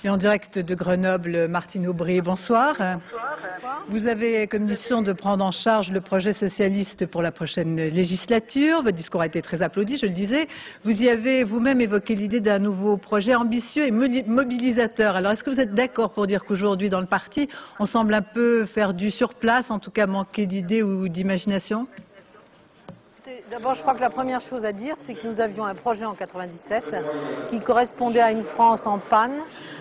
Et en direct de Grenoble, Martine Aubry, bonsoir. Bonsoir. Vous avez comme mission de prendre en charge le projet socialiste pour la prochaine législature. Votre discours a été très applaudi, je le disais. Vous y avez vous-même évoqué l'idée d'un nouveau projet ambitieux et mobilisateur. Alors, est-ce que vous êtes d'accord pour dire qu'aujourd'hui, dans le parti, on semble un peu faire du surplace, en tout cas manquer d'idées ou d'imagination ? D'abord, je crois que la première chose à dire, c'est que nous avions un projet en 97 qui correspondait à une France en panne,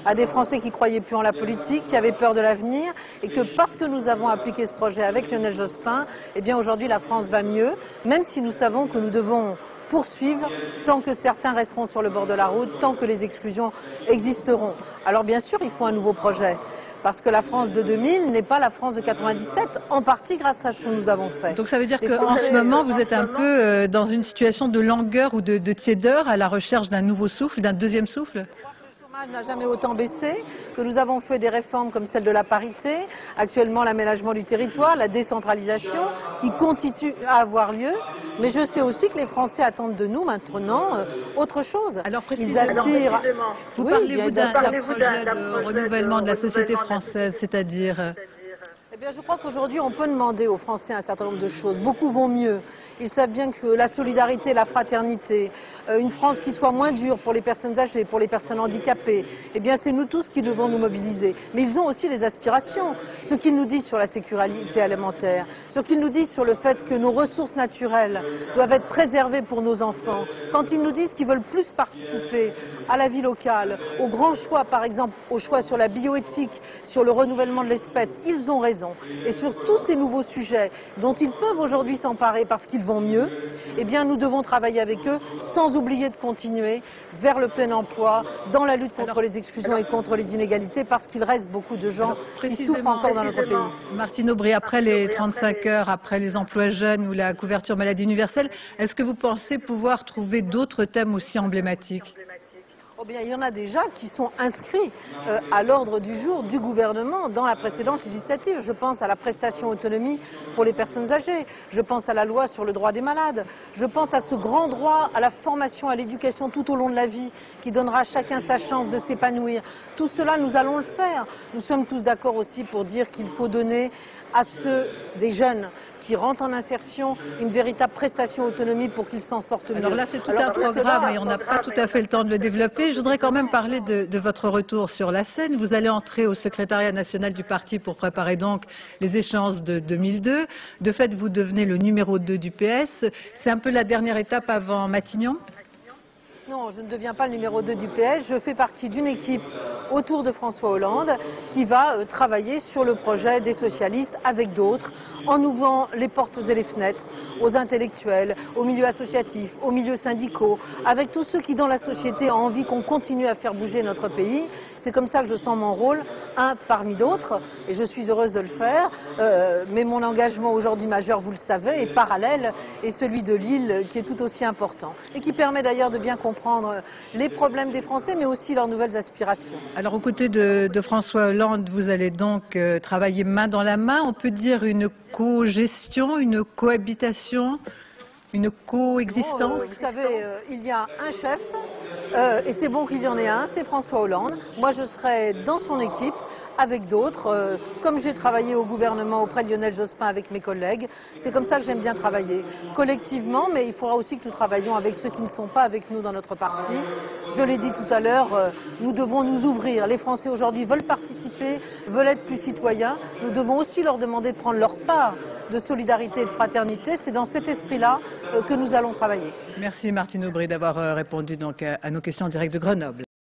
à des Français qui croyaient plus en la politique, qui avaient peur de l'avenir, et que parce que nous avons appliqué ce projet avec Lionel Jospin, eh bien aujourd'hui la France va mieux, même si nous savons que nous devons poursuivre tant que certains resteront sur le bord de la route, tant que les exclusions existeront. Alors bien sûr, il faut un nouveau projet. Parce que la France de 2000 n'est pas la France de 97, en partie grâce à ce que nous avons fait. Donc ça veut dire qu'en ce moment, vous êtes un peu dans une situation de langueur ou de tiédeur, à la recherche d'un nouveau souffle, d'un deuxième souffle ? Le chômage n'a jamais autant baissé, que nous avons fait des réformes comme celle de la parité, actuellement l'aménagement du territoire, la décentralisation, qui continue à avoir lieu. Mais je sais aussi que les Français attendent de nous maintenant autre chose. Alors ils aspirent. Vous parlez-vous d'un projet de renouvellement de la société française, c'est-à-dire? Eh bien, je crois qu'aujourd'hui, on peut demander aux Français un certain nombre de choses. Beaucoup vont mieux. Ils savent bien que la solidarité, la fraternité, une France qui soit moins dure pour les personnes âgées, pour les personnes handicapées, eh bien, c'est nous tous qui devons nous mobiliser. Mais ils ont aussi des aspirations. Ce qu'ils nous disent sur la sécurité alimentaire, ce qu'ils nous disent sur le fait que nos ressources naturelles doivent être préservées pour nos enfants, quand ils nous disent qu'ils veulent plus participer à la vie locale, aux grands choix, par exemple, aux choix sur la bioéthique, sur le renouvellement de l'espèce, ils ont raison. Et sur tous ces nouveaux sujets dont ils peuvent aujourd'hui s'emparer parce qu'ils vont mieux, eh bien nous devons travailler avec eux sans oublier de continuer vers le plein emploi, dans la lutte contre les exclusions et contre les inégalités, parce qu'il reste beaucoup de gens qui souffrent encore dans notre pays. Martine Aubry, après les 35 heures, après les emplois jeunes ou la couverture maladie universelle, est-ce que vous pensez pouvoir trouver d'autres thèmes aussi emblématiques ? Oh bien, il y en a déjà qui sont inscrits à l'ordre du jour du gouvernement dans la précédente législative. Je pense à la prestation autonomie pour les personnes âgées, je pense à la loi sur le droit des malades, je pense à ce grand droit à la formation, à l'éducation tout au long de la vie qui donnera à chacun sa chance de s'épanouir. Tout cela, nous allons le faire. Nous sommes tous d'accord aussi pour dire qu'il faut donner à ceux des jeunes qui rentrent en insertion une véritable prestation autonomie pour qu'ils s'en sortent mieux. Alors là, c'est tout un programme et on n'a pas tout à fait le temps de le développer. Je voudrais quand même parler de votre retour sur la scène. Vous allez entrer au secrétariat national du parti pour préparer donc les échéances de 2002. De fait, vous devenez le numéro 2 du PS. C'est un peu la dernière étape avant Matignon ? Non, je ne deviens pas le numéro 2 du PS. Je fais partie d'une équipe autour de François Hollande qui va travailler sur le projet des socialistes avec d'autres, en ouvrant les portes et les fenêtres aux intellectuels, aux milieux associatifs, aux milieux syndicaux, avec tous ceux qui dans la société ont envie qu'on continue à faire bouger notre pays. C'est comme ça que je sens mon rôle, un parmi d'autres, et je suis heureuse de le faire. Mais mon engagement aujourd'hui majeur, vous le savez, est parallèle, et celui de Lille qui est tout aussi important, et qui permet d'ailleurs de bien comprendre les problèmes des Français, mais aussi leurs nouvelles aspirations. Alors, aux côtés de François Hollande, vous allez donc travailler main dans la main. On peut dire une co-gestion, une cohabitation, une coexistence. Vous savez, il y a un chef, et c'est bon qu'il y en ait un, c'est François Hollande. Moi, je serai dans son équipe avec d'autres, comme j'ai travaillé au gouvernement auprès de Lionel Jospin avec mes collègues. C'est comme ça que j'aime bien travailler, collectivement, mais il faudra aussi que nous travaillions avec ceux qui ne sont pas avec nous dans notre parti. Je l'ai dit tout à l'heure, nous devons nous ouvrir. Les Français aujourd'hui veulent participer, veulent être plus citoyens. Nous devons aussi leur demander de prendre leur part de solidarité et de fraternité. C'est dans cet esprit-là que nous allons travailler. Merci Martine Aubry d'avoir répondu donc à nos questions en direct de Grenoble.